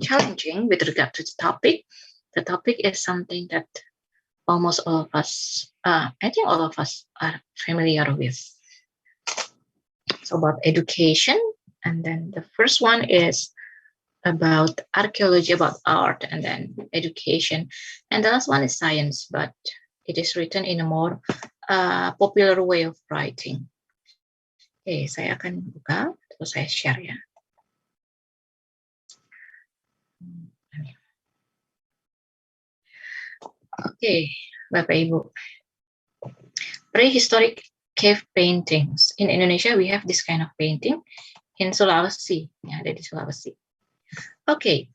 challenging with regard to the topic. The topic is something that almost all of us, I think all of us are familiar with. It's about education, and then the first one is about archaeology, about art, and then education. And the last one is science, but it is written in a more popular way of writing. Oke, saya akan buka, terus saya share ya. Oke, Bapak Ibu. Prehistoric cave paintings. In Indonesia, we have this kind of painting. In Sulawesi, ya, ada di Sulawesi. Oke,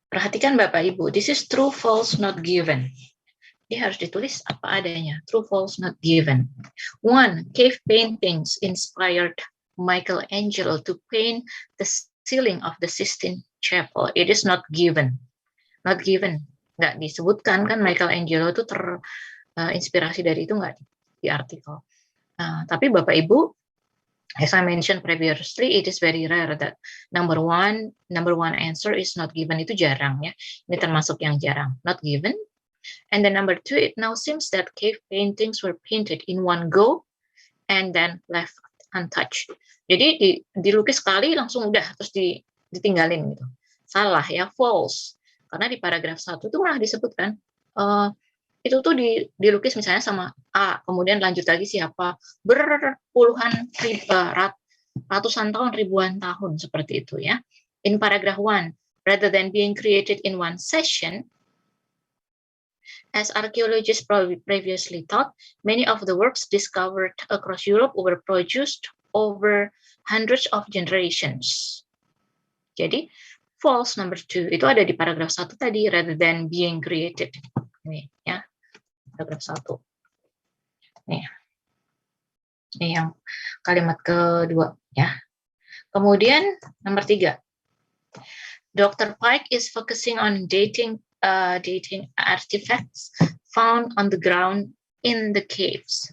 perhatikan Bapak Ibu. This is true, false, not given. Dia harus ditulis apa adanya. True, false, not given. 1. Cave paintings inspired Michelangelo to paint the ceiling of the Sistine Chapel. It is not given. Not given. Nggak disebutkan kan Michelangelo itu terinspirasi dari itu nggak di artikel. Tapi Bapak Ibu, as I mentioned previously, it is very rare that number one answer is not given. Itu jarang ya. Ini termasuk yang jarang. Not given. And then number 2, it now seems that cave paintings were painted in one go and then left untouched. Jadi dilukis sekali langsung udah terus ditinggalin gitu. Salah ya, false. Karena di paragraf 1 itu malah disebutkan itu tuh dilukis misalnya sama A, kemudian lanjut lagi siapa, berpuluhan ratusan tahun, ribuan tahun seperti itu ya. In paragraph 1, rather than being created in one session, as archaeologists previously thought, many of the works discovered across Europe were produced over hundreds of generations. Jadi, false number 2 itu ada di paragraf 1 tadi, rather than being created. Ini ya, paragraf 1. Nih. Ini yang kalimat kedua ya. Kemudian nomor 3. Dr. Pike is focusing on dating artifacts found on the ground in the caves.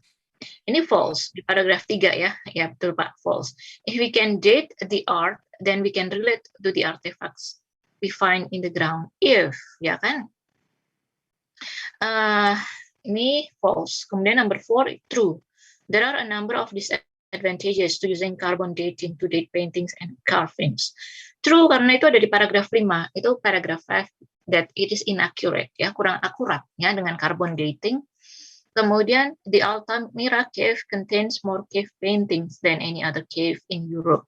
Ini false di paragraf 3 ya. Ya betul Pak, false. If we can date the art, then we can relate to the artifacts we find in the ground. If, ya kan? Ini false. Kemudian number 4, true. There are a number of disadvantages to using carbon dating to date paintings and carvings. True, karena itu ada di paragraf 5. Itu paragraf 5. That it is inaccurate, ya, kurang akurat ya dengan carbon dating. Kemudian the Altamira cave contains more cave paintings than any other cave in Europe.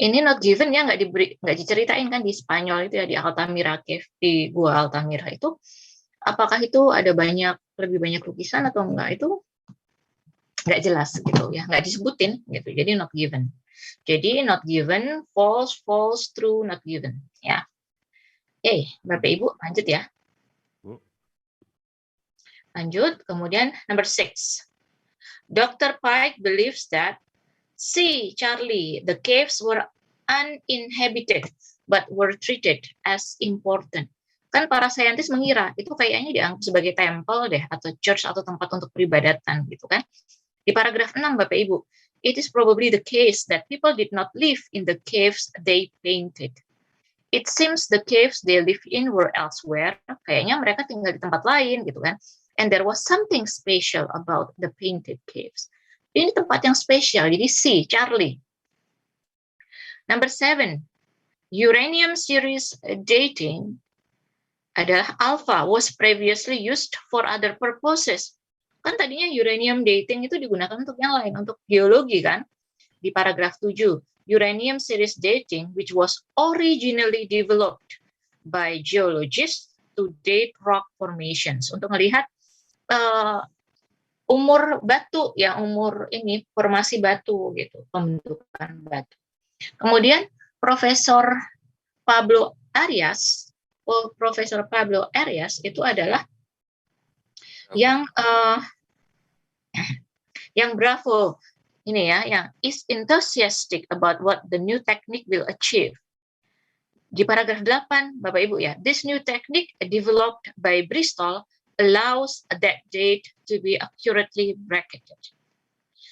Ini not given ya, nggak diceritain kan di Spanyol itu ya, di Altamira cave, di Gua Altamira itu. Apakah itu ada lebih banyak lukisan atau enggak, itu nggak jelas gitu ya, nggak disebutin gitu. Jadi not given. Jadi not given, false, false, true, not given ya. Bapak Ibu lanjut ya. Lanjut, kemudian number 6. Dr. Pike believes that, see Charlie, the caves were uninhabited but were treated as important. Kan para saintis mengira itu kayaknya dianggap sebagai temple deh, atau church, atau tempat untuk peribadatan gitu kan. Di paragraf 6 Bapak Ibu, it is probably the case that people did not live in the caves they painted. It seems the caves they live in were elsewhere. Kayaknya mereka tinggal di tempat lain gitu kan. And there was something special about the painted caves. Ini tempat yang spesial. Jadi C, Charlie. Number 7. Uranium series dating adalah alpha was previously used for other purposes. Kan tadinya uranium dating itu digunakan untuk yang lain, untuk geologi kan. Di paragraf 7. Uranium series dating, which was originally developed by geologists to date rock formations, untuk melihat umur batu ya, umur ini formasi batu gitu, pembentukan batu. Kemudian Profesor Pablo Arias itu adalah yang bravo ini ya, yang is enthusiastic about what the new technique will achieve. Di paragraf 8 Bapak Ibu ya, this new technique developed by Bristol allows that date to be accurately bracketed.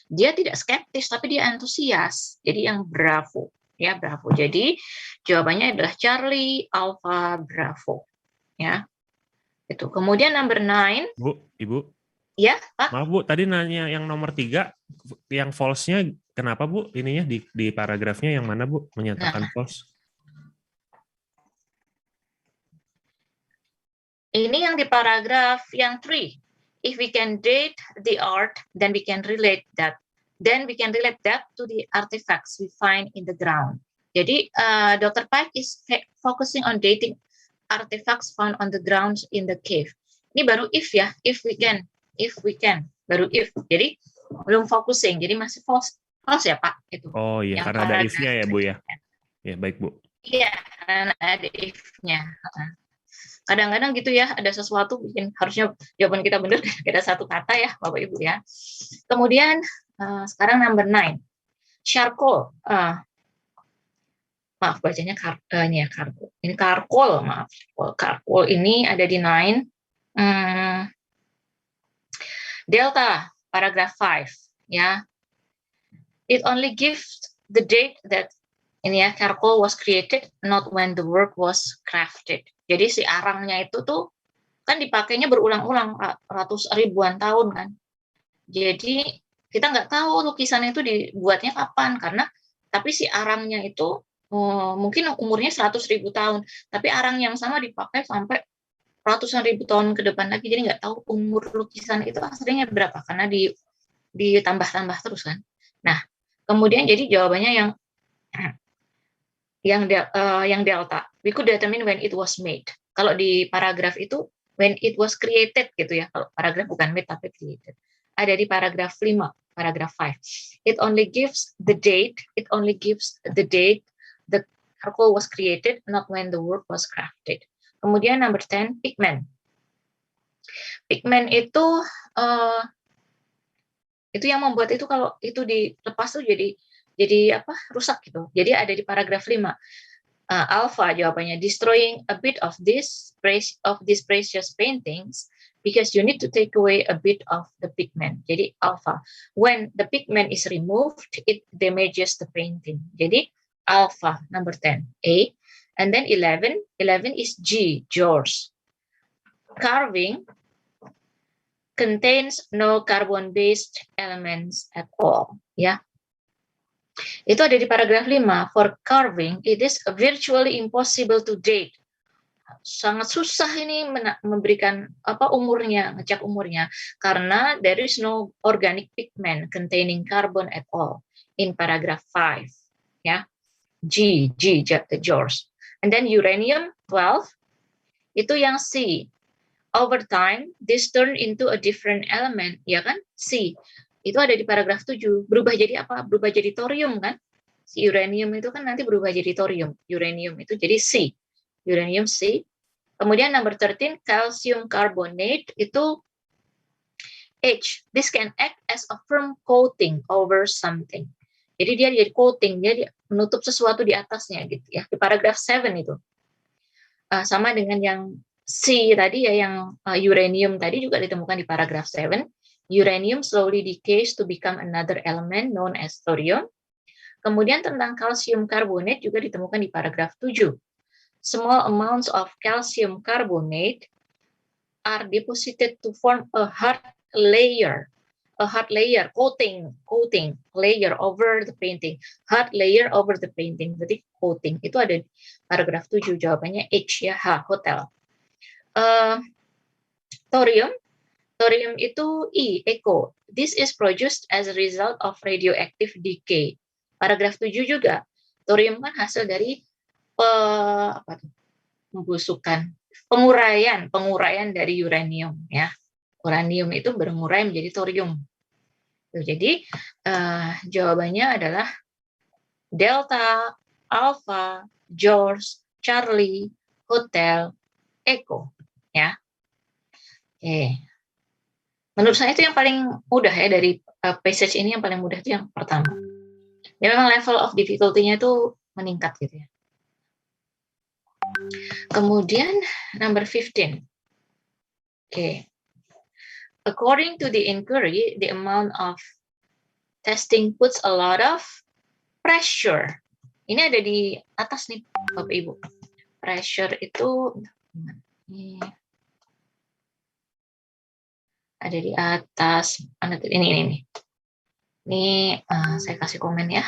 Dia tidak skeptis tapi dia antusias, jadi yang bravo ya Bravo. Jadi jawabannya adalah Charlie Alpha Bravo, ya. Itu. Kemudian number 9. Bu, Ibu. Ya, Pak. Maaf Bu, tadi nanya yang nomor 3, yang false-nya kenapa Bu? Ininya di paragrafnya yang mana Bu menyatakan false? Ini yang di paragraf yang 3. If we can date the art, then we can relate that. Then we can relate that to the artifacts we find in the ground. Jadi Dr. Pike is focusing on dating artifacts found on the grounds in the cave. Ini baru if ya, if we can, baru if. Jadi belum focusing, jadi masih false ya Pak itu. Oh iya, karena ada if-nya ya Bu ya. Ya baik Bu. Iya, karena ada if-nya. Kadang-kadang gitu ya, ada sesuatu bikin harusnya jawaban kita benar, ada satu kata ya Bapak Ibu ya. Kemudian sekarang number 9, charcoal. Maaf bacanya ini ya karkol. Ini karkol, maaf. Karkol ini ada di 9. Delta, paragraph 5 ya. It only gives the date that ini ya charcoal was created, not when the work was crafted. Jadi si arangnya itu tuh kan dipakainya berulang-ulang ratus ribuan tahun kan. Jadi kita nggak tahu lukisan itu dibuatnya kapan karena tapi si arangnya itu mungkin umurnya 100.000 tahun, tapi arang yang sama dipakai sampai ratusan ribu tahun ke depan lagi. Jadi nggak tahu umur lukisan itu aslinya berapa karena ditambah-tambah terus kan. Nah, kemudian jadi jawabannya yang delta. We could determine when it was made. Kalau di paragraf itu when it was created gitu ya. Kalau paragraf bukan made tapi created. Ada di paragraf 5, paragraf 5. It only gives the date the charcoal was created, not when the work was crafted. Kemudian number 10, pigment. Pigment itu yang membuat itu kalau itu dilepas tuh jadi apa rusak gitu. Jadi ada di paragraf 5. Alpha jawabannya destroying a bit of these precious paintings because you need to take away a bit of the pigment. Jadi alpha, when the pigment is removed, it damages the painting. Jadi alpha number 10 A, and then 11 is G, George. Carving contains no carbon-based elements at all. Ya. Itu ada di paragraf 5. For carving, it is virtually impossible to date. Sangat susah ini memberikan umurnya, ngecek umurnya, karena there is no organic pigment containing carbon at all in paragraph 5. Ya. G, George. And then uranium 12, itu yang C. Over time, this turn into a different element, ya kan? C. Itu ada di paragraf 7. Berubah jadi apa? Berubah jadi thorium kan? Si uranium itu kan nanti berubah jadi thorium. Uranium itu jadi C. Uranium C. Kemudian number 13, calcium carbonate itu H. This can act as a firm coating over something. Jadi dia jadi coating, dia menutup sesuatu di atasnya gitu ya. Di paragraf 7 itu. Sama dengan yang C tadi ya, yang uranium tadi juga ditemukan di paragraf 7. Uranium slowly decays to become another element known as thorium. Kemudian tentang calcium carbonate juga ditemukan di paragraf 7. Small amounts of calcium carbonate are deposited to form a hard layer, coating layer over the painting. Hard layer over the painting, berarti coating. Itu ada di paragraf 7, jawabannya H ya, H, hotel. Thorium itu E, echo. This is produced as a result of radioactive decay. Paragraf 7 juga. Thorium kan hasil dari pembusukan, penguraian dari uranium ya. Uranium itu berurai menjadi thorium. Jadi jawabannya adalah Delta, Alpha, George, Charlie, Hotel, Echo ya. Oke. Menurut saya itu yang paling mudah ya dari passage ini, yang paling mudah itu yang pertama. Ya memang level of difficulty-nya itu meningkat gitu ya. Kemudian number 15. Okay. According to the inquiry, the amount of testing puts a lot of pressure. Ini ada di atas nih, Bapak Ibu. Pressure itu ini ada di atas. Ini. Ini saya kasih komen ya.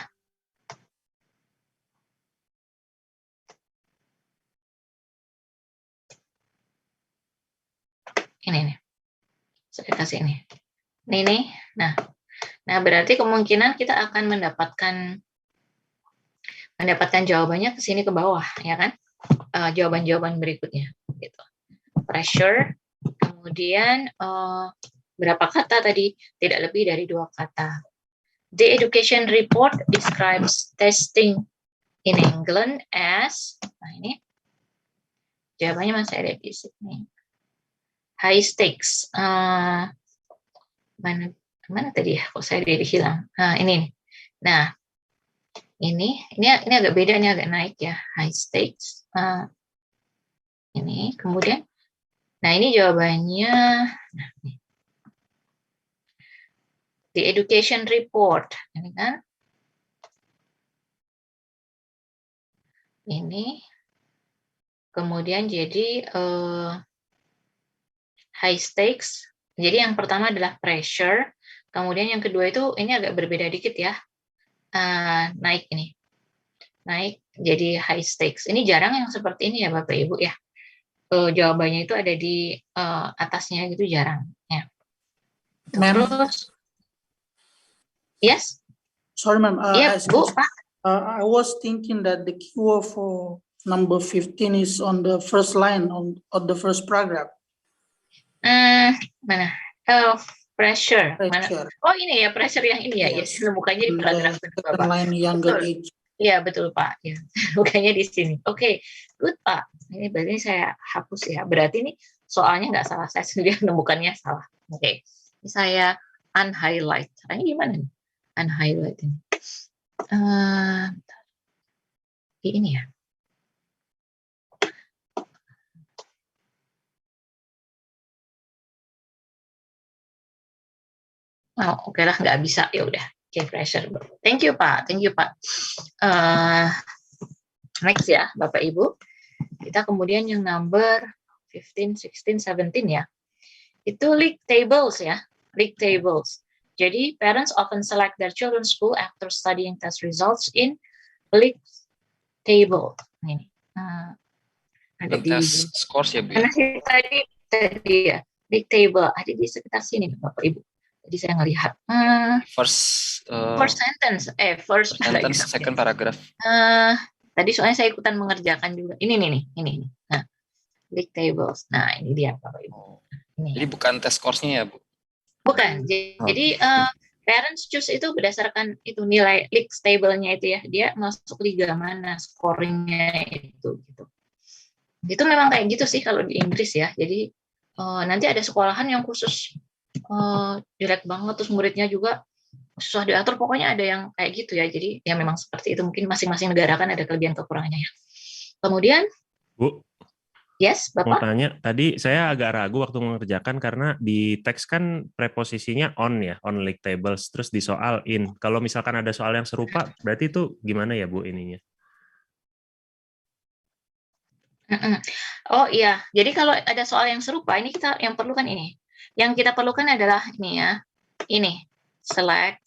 Ini. Saya kasih ini. Ini. Nah, berarti kemungkinan kita akan mendapatkan jawabannya ke sini ke bawah, ya kan? Jawaban-jawaban berikutnya. Gitu. Pressure, kemudian berapa kata tadi? Tidak lebih dari 2 kata. The education report describes testing in England as, nah ini jawabannya masih ada di sini. High stakes. Mana tadi ya? Kok saya jadi hilang? Nah, ini. Nah, ini agak beda, ini agak naik ya. High stakes. Ini kemudian. Nah, ini jawabannya. Nah, ini. The education report. Ini kan. Ini. Kemudian jadi high stakes. Jadi yang pertama adalah pressure. Kemudian yang kedua itu ini agak berbeda dikit ya. Naik ini. Naik jadi high stakes. Ini jarang yang seperti ini ya Bapak Ibu ya. Jawabannya itu ada di atasnya gitu, jarang ya. Terus yes. Sorry ma'am. Iya Bu, Pak. I was thinking that the keyword for number 15 is on the first line of the first paragraph. Mana? Pressure. Mana? Oh ini ya, pressure yang ini ya. Yes, bukannya di paragraf kedua, Pak. Line younger age. Iya betul Pak. Ya. Bukannya di sini. Oke, good Pak. Ini berarti saya hapus ya. Berarti ini soalnya nggak salah, saya sendiri menemukannya salah. Oke. Ini saya unhighlight. Caranya gimana nih? Unhighlight ini. Ini ya. Oh, oke lah, nggak bisa. Ya udah. Oke, pressure. Thank you Pak. Thank you Pak. Next ya, Bapak Ibu. Kita kemudian yang number 15, 16, 17 ya. Itu league tables ya. League tables. Jadi parents often select their children's school after studying test results in league table. Ini. Ada di test scores ya Bu. Mana sih tadi ya. League table ada di sekitar sini Bapak Ibu. Jadi saya ngelihat First sentence, second paragraph. Tadi soalnya saya ikutan mengerjakan juga. Ini. Nah, league tables. Nah, ini dia Bapak Ibu. Ini. Jadi bukan test scores-nya ya Bu? Bukan. Jadi parents choose itu berdasarkan itu nilai league table-nya itu ya. Dia masuk liga mana, scoring-nya itu gitu. Itu memang kayak gitu sih kalau di Inggris ya. Jadi nanti ada sekolahan yang khusus jelek banget, terus muridnya juga susah diatur, pokoknya ada yang kayak gitu ya. Jadi ya memang seperti itu, mungkin masing-masing negara kan ada kelebihan kekurangannya ya. Kemudian Bu, yes mau Bapak. tanya, tadi saya agak ragu waktu mengerjakan karena di teks kan preposisinya on ya, on league tables, terus di soal in. Kalau misalkan ada soal yang serupa, berarti itu gimana ya Bu ininya? Oh iya, jadi kalau ada soal yang serupa, ini kita yang perlukan ini. Yang kita perlukan adalah ini ya, ini select.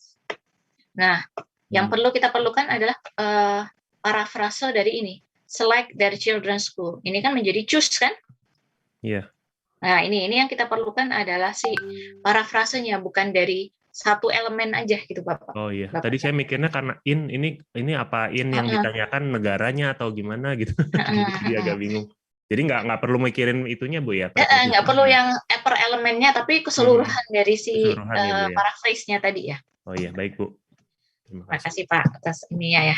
Nah, yang perlu kita perlukan adalah parafrase dari ini, select their children's school. Ini kan menjadi choose kan? Iya. Nah, ini yang kita perlukan adalah si parafrasenya, bukan dari satu elemen aja gitu Bapak. Oh iya, tadi saya mikirnya karena ini apa yang ditanyakan negaranya atau gimana gitu. Jadi agak bingung. Jadi nggak perlu mikirin itunya Bu ya? Nggak perlu yang per elemennya, tapi keseluruhan dari si paraphrase-nya tadi ya. Oh iya, baik Bu. Terima kasih Pak atas ini ya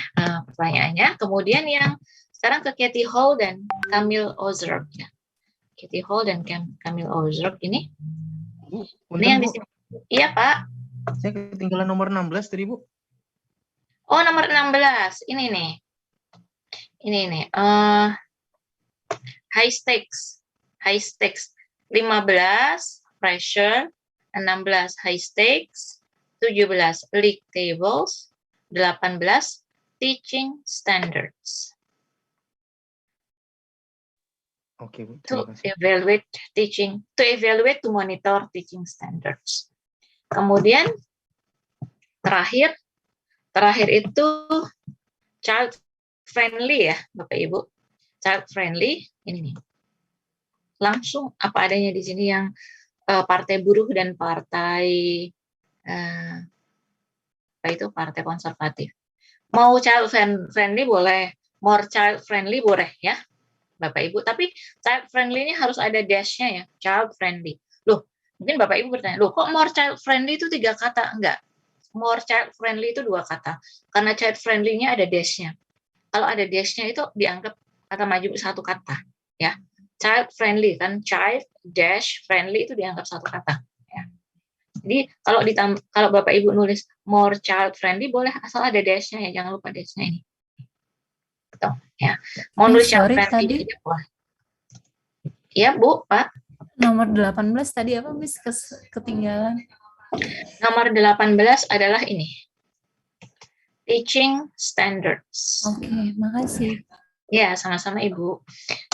pertanyaannya. Kemudian yang sekarang ke Katie Hall dan Camille Ozerk ya. Katie Hall dan Camille Ozerk ini. Ini yang di sini. Iya Pak. Saya ketinggalan nomor 16 tadi Bu. Oh nomor 16 ini nih. Ini nih. High stakes. 15 pressure, 16 high stakes, 17 league tables, 18 teaching standards. Oke, Bu. To Terima kasih. evaluate to monitor teaching standards. Kemudian terakhir itu child friendly ya, Bapak Ibu. Child friendly ini nih. Langsung apa adanya di sini yang partai buruh dan partai partai konservatif. Mau child friendly boleh, more child friendly boleh ya, Bapak Ibu. Tapi child friendly ini harus ada dash-nya ya, child friendly. Loh, mungkin Bapak Ibu bertanya, loh kok more child friendly itu 3 kata? Enggak. More child friendly itu 2 kata. Karena child friendly-nya ada dash-nya. Kalau ada dash-nya itu dianggap kata maju 1 kata ya. Child friendly kan, child dash friendly itu dianggap 1 kata ya. Jadi kalau Bapak Ibu nulis more child friendly boleh asal ada dash-nya ya, jangan lupa dash-nya ini. Betul ya. Mau nulis child friendly tidak boleh. Ya, Bu, Pak. Nomor 18 tadi apa, Miss? Ketinggalan. Nomor 18 adalah ini. Teaching standards. Oke, makasih. Ya, sama-sama Ibu.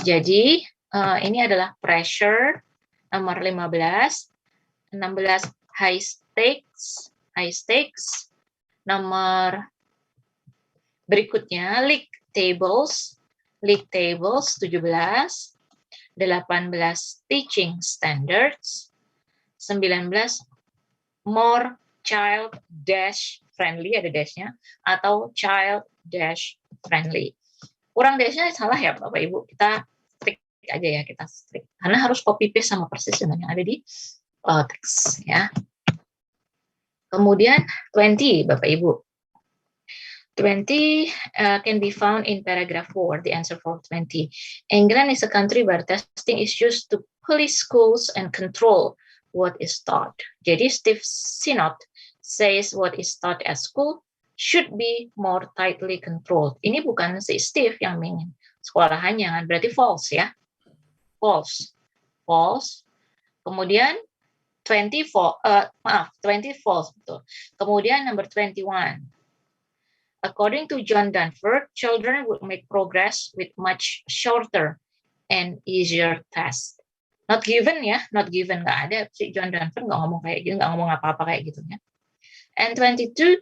Jadi, ini adalah pressure nomor 15. 16 high stakes. Nomor berikutnya league tables 17. 18 teaching standards. 19 more child dash friendly, ada dash-nya, atau child dash friendly. Kurang dash-nya salah ya Bapak Ibu, kita strict aja ya, karena harus copy paste sama persis dengan yang ada di teks ya. Kemudian 20 Bapak Ibu. 20 can be found in paragraph 4, the answer for 20. England is a country where testing is used to police schools and control what is taught. Jadi Steve Sinott says what is taught at school should be more tightly controlled. Ini bukan si Steve yang ingin sekolahannya, berarti false ya. False. Kemudian 20 false betul. Kemudian number 21. According to John Danforth, children would make progress with much shorter and easier tests. Not given ya, not given, nggak ada. Si John Danforth nggak ngomong kayak gitu, nggak ngomong apa-apa kayak gitu ya. And 22,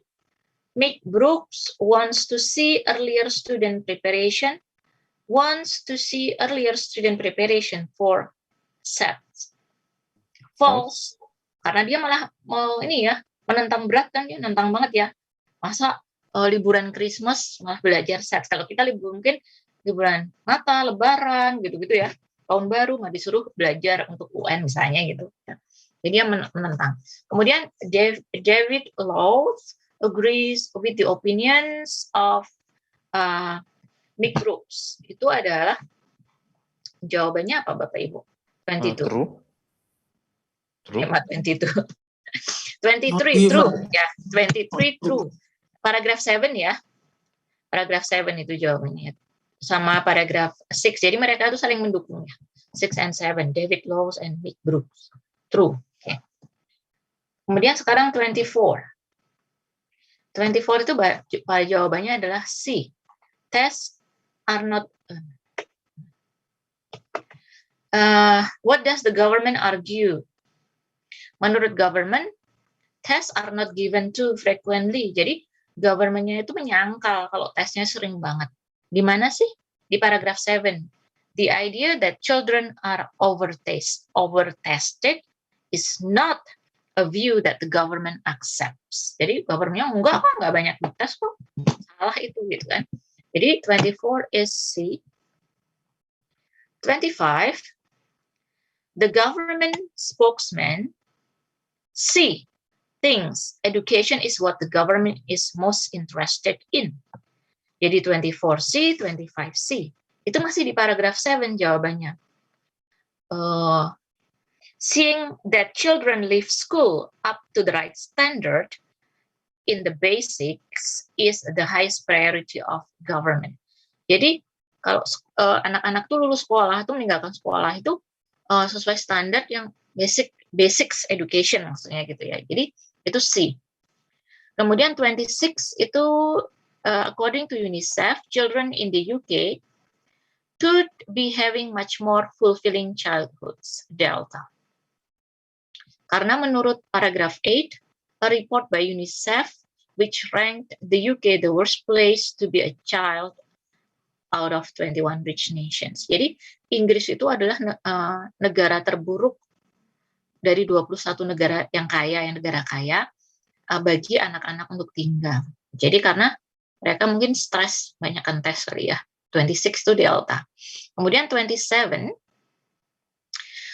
Mick Brooks wants to see earlier student preparation for SATs. False, karena dia malah mau ini ya, menentang berat kan, dia nentang banget ya. Masa liburan Christmas malah belajar SATs. Kalau kita mungkin liburan Natal, Lebaran, gitu-gitu ya. Tahun baru malah disuruh belajar untuk UN misalnya gitu. Jadi dia menentang. Kemudian David Laws agrees with the opinions of Mick Brooks. Itu adalah jawabannya apa Bapak Ibu? 22. True. 22. 23 true ya. 23 true. Paragraf 7 ya. Paragraf 7 itu jawabannya. Sama paragraf 6. Jadi mereka itu saling mendukung ya. 6 and 7. David Laws and Mick Brooks. True. Okay. Kemudian sekarang 24. 24 itu jawabannya adalah C. Tests are not... what does the government argue? Menurut government, tests are not given too frequently. Jadi government-nya itu menyangkal kalau tesnya sering banget. Di mana sih? Di paragraf 7. The idea that children are overtested is not a view that the government accepts. Jadi government-nya enggak banyak dites kok. Salah itu gitu kan. Jadi 24 is C. 25, the government spokesman C thinks education is what the government is most interested in. Jadi 24C, 25C. Itu masih di paragraf 7 jawabannya. Seeing that children leave school up to the right standard in the basics is the highest priority of government. Jadi kalau anak-anak tuh lulus sekolah, tuh meninggalkan sekolah itu sesuai standar yang basics education maksudnya gitu ya. Jadi itu C. Kemudian 26 itu according to UNICEF, children in the UK could be having much more fulfilling childhoods, Delta. Karena menurut paragraph 8, a report by UNICEF which ranked the UK the worst place to be a child out of 21 rich nations. Jadi Inggris itu adalah negara terburuk dari 21 negara yang negara kaya bagi anak-anak untuk tinggal. Jadi karena mereka mungkin stres, banyakkan tes kali ya. 26 itu Delta. Kemudian 27,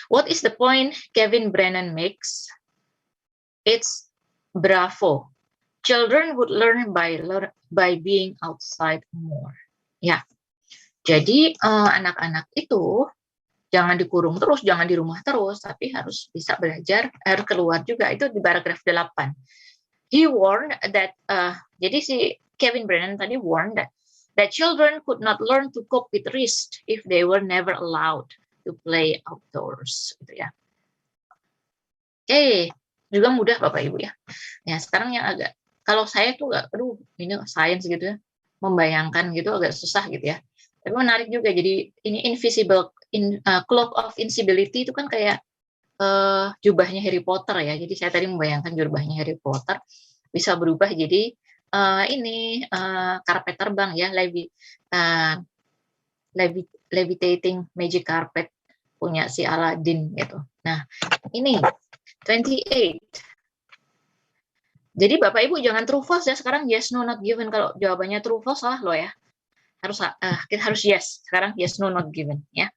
what is the point Kevin Brennan makes? It's bravo. Children would learn by being outside more. Ya, jadi anak-anak itu jangan dikurung terus, jangan di rumah terus, tapi harus bisa belajar, harus keluar juga. Itu di paragraf 8. He warned that, jadi si Kevin Brennan tadi warned that children could not learn to cope with risk if they were never allowed to play outdoors. Gitu ya. Oke, juga mudah Bapak Ibu ya. Ya sekarang yang agak, kalau saya tuh ini sains gitu ya, membayangkan gitu agak susah gitu ya. Tapi menarik juga, jadi ini invisible, cloak of invisibility itu kan kayak jubahnya Harry Potter ya. Jadi saya tadi membayangkan jubahnya Harry Potter bisa berubah jadi karpet terbang ya, levitating magic carpet punya si Aladdin gitu. Nah, ini 28. Jadi Bapak Ibu jangan true false ya, sekarang yes no not given. Kalau jawabannya true false salah loh ya. Harus yes. Sekarang yes no not given ya.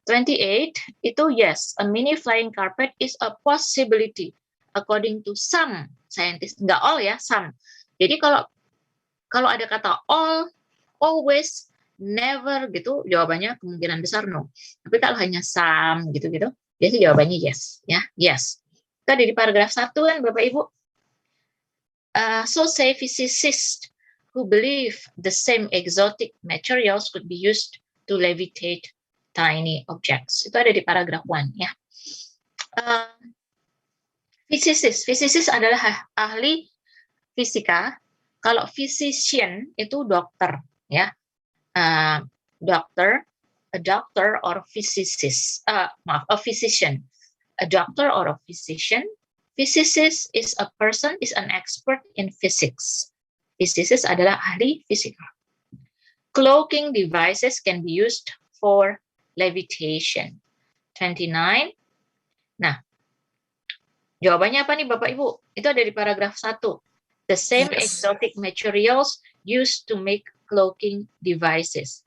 28 itu yes, a mini flying carpet is a possibility according to some scientists. Enggak all ya, some. Jadi kalau ada kata all, always, never gitu, jawabannya kemungkinan besar no. Tapi kalau hanya some gitu-gitu, biasanya jawabannya yes, ya, yes. Kita di paragraf 1 kan Bapak Ibu. So say physicists who believe the same exotic materials could be used to levitate tiny objects. Itu ada di paragraf 1 ya. Physicist adalah ahli fisika. Kalau physician itu dokter ya. A doctor or physicist. A physician. A doctor or a physician. Physicist is a person, is an expert in physics. Physicist adalah ahli fisika. Cloaking devices can be used for levitation. 29. Nah, jawabannya apa nih Bapak Ibu? Itu ada di paragraf 1. The same exotic materials used to make cloaking devices.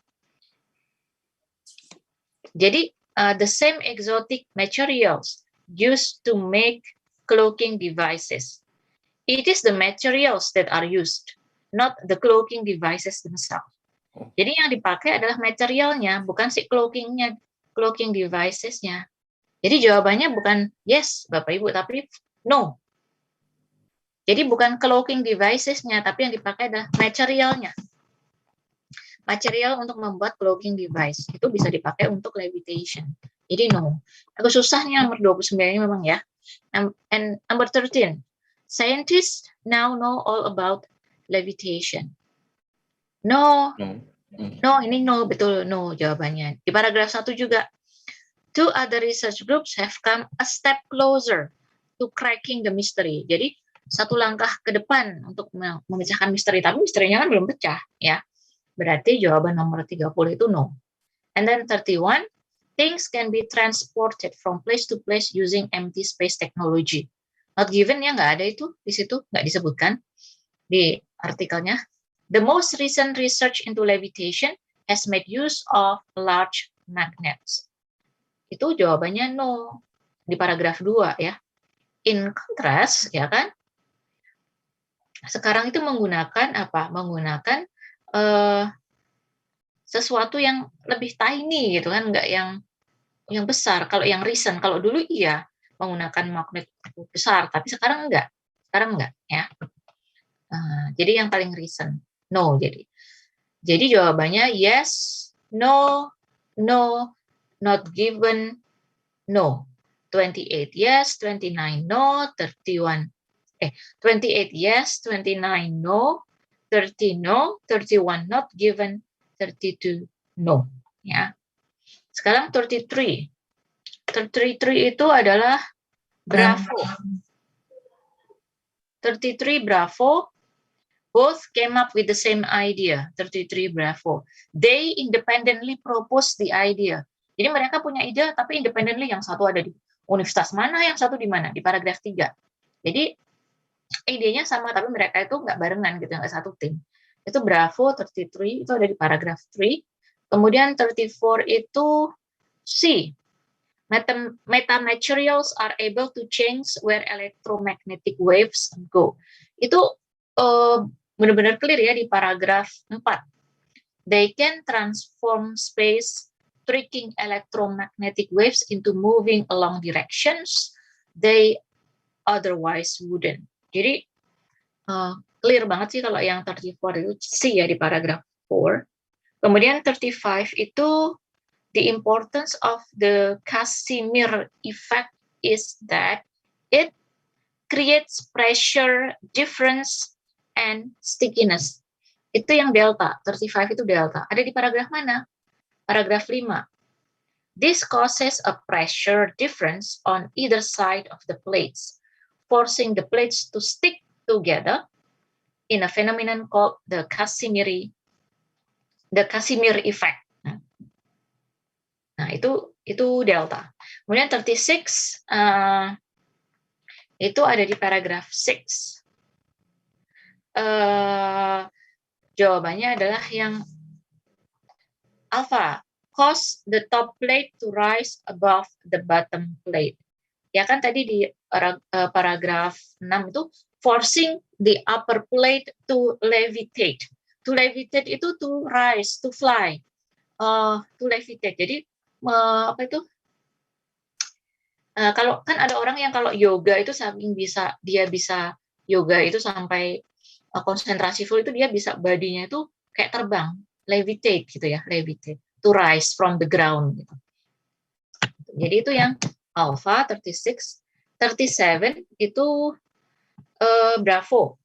Jadi, the same exotic materials used to make cloaking devices. It is the materials that are used, not the cloaking devices themselves. Jadi yang dipakai adalah materialnya, bukan si cloaking devicesnya. Jadi jawabannya bukan yes, Bapak Ibu, tapi no. Jadi bukan cloaking devicesnya, tapi yang dipakai adalah materialnya. Material untuk membuat cloaking device itu bisa dipakai untuk levitation. Jadi no. Agak susahnya nomor 29 ini memang ya. And number 13, scientists now know all about levitation. No, ini no, betul no jawabannya. Di paragraf 1 juga, 2 other research groups have come a step closer to cracking the mystery. Jadi satu langkah ke depan untuk memecahkan misteri, tapi misterinya kan belum pecah ya. Berarti jawaban nomor 30 itu no. And then 31, things can be transported from place to place using empty space technology. Not given ya, nggak ada itu di situ, nggak disebutkan di artikelnya. The most recent research into levitation has made use of large magnets. Itu jawabannya no di paragraf 2 ya. In contrast ya kan, sekarang itu menggunakan apa? Menggunakan sesuatu yang lebih tiny gitu kan, nggak yang besar. Kalau yang recent, kalau dulu iya menggunakan magnet besar, tapi sekarang enggak ya. Jadi yang paling recent no. Jadi jawabannya yes, no, not given, no. 28 yes, 29 no, 28 yes, 29 no, 30 no, 31 not given, 32 no. Ya. Sekarang 33. 33 itu adalah Bravo. 33 Bravo. Both came up with the same idea. 33 Bravo. They independently proposed the idea. Jadi mereka punya ide, tapi independently, yang satu ada di universitas mana, yang satu di mana, di paragraf 3. Jadi idenya sama, tapi mereka itu nggak barengan gitu, nggak satu tim. Itu Bravo, 33 itu ada di paragraf 3. Kemudian 34 itu C. Metamaterials are able to change where electromagnetic waves go. Itu benar-benar clear ya di paragraf 4. They can transform space, tricking electromagnetic waves into moving along directions they otherwise wouldn't. Jadi clear banget sih kalau yang 34 itu C ya di paragraf 4. Kemudian 35 itu the importance of the Casimir effect is that it creates pressure difference and stickiness. Itu yang delta, 35 itu delta. Ada di paragraf mana? Paragraf 5. This causes a pressure difference on either side of the plates, forcing the plates to stick together in a phenomenon called the Casimir effect. Nah, itu delta. Kemudian 36 itu ada di paragraf 6. Jawabannya adalah yang alpha, cause the top plate to rise above the bottom plate. Ya kan tadi di paragraf 6 itu forcing the upper plate to levitate. To levitate itu to rise, to fly, to levitate. Jadi apa itu? Kalau kan ada orang yang kalau yoga itu saking dia bisa yoga itu sampai konsentrasi full itu dia bisa badinya itu kayak terbang, levitate gitu ya, levitate, to rise from the ground gitu. Jadi itu yang alpha 36, 37 itu Bravo.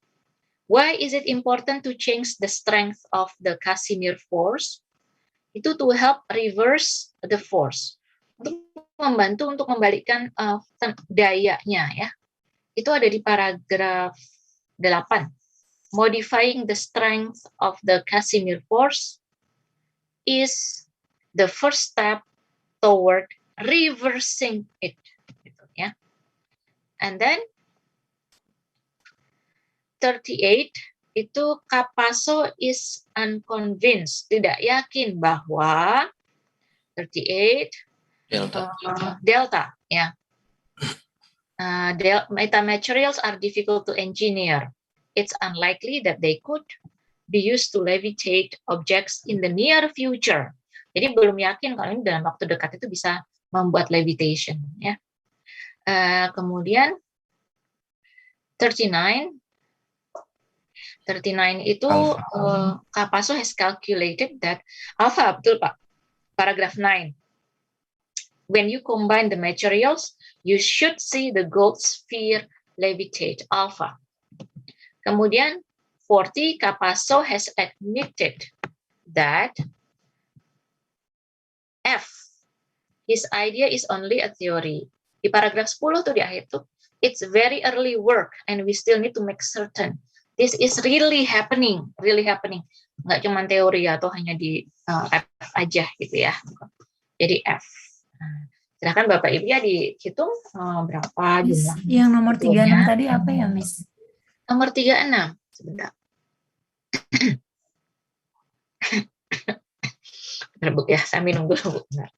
Why is it important to change the strength of the Casimir force? Itu to help reverse the force, untuk membantu untuk membalikkan dayanya ya. Itu ada di paragraf 8. Modifying the strength of the Casimir force is the first step toward reversing it, gitu, ya. And then 38 itu Capasso is unconvinced, tidak yakin bahwa 38 delta ya. Metamaterials are difficult to engineer. It's unlikely that they could be used to levitate objects in the near future. Jadi belum yakin kalau ini dalam waktu dekat itu bisa membuat levitation ya. Kemudian 39 itu Capasso has calculated that alpha, betul Pak, paragraph 9. When you combine the materials, you should see the gold sphere levitate, alpha. Kemudian 40, Capasso has admitted that F, his idea is only a theory. Di paragraf 10 tuh di akhir tuh, it's very early work and we still need to make certain this is really happening. Nggak cuma teori atau hanya di F aja gitu ya. Jadi F. Silahkan Bapak Ibu ya dihitung berapa jumlahnya. Yang nomor 36 tadi apa ya, Miss? Nomor 36, sebentar. Bentar, Bu, ya, saya minum dulu, Bu. Bentar.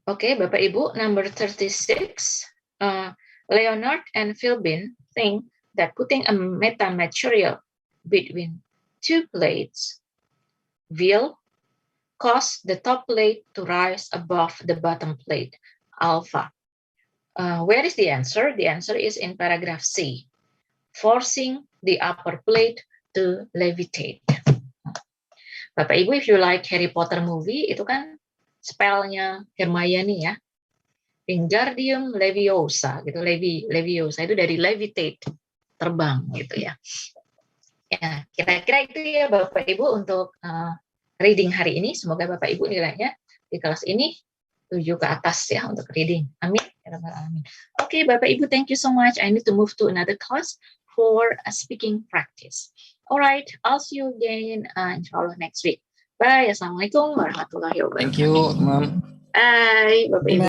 Oke, Bapak Ibu, number 36, Leonard and Philbin think that putting a metamaterial between two plates will cause the top plate to rise above the bottom plate, alpha. Where is the answer? The answer is in paragraph C, forcing the upper plate to levitate. Bapak Ibu, if you like Harry Potter movie, itu kan spellnya Hermione ya. Wingardium Leviosa gitu, Leviosa itu dari levitate, terbang gitu ya. Ya, kira-kira itu ya Bapak Ibu untuk reading hari ini. Semoga Bapak Ibu nilainya di kelas ini 7 ke atas ya untuk reading. Amin. Amin. Oke, Bapak Ibu, thank you so much. I need to move to another class for a speaking practice. Alright, I'll see you again inshallah next week. Bye. Assalamualaikum warahmatullahi wabarakatuh. Thank you, Ma'am. Bye, Bapak Ibu.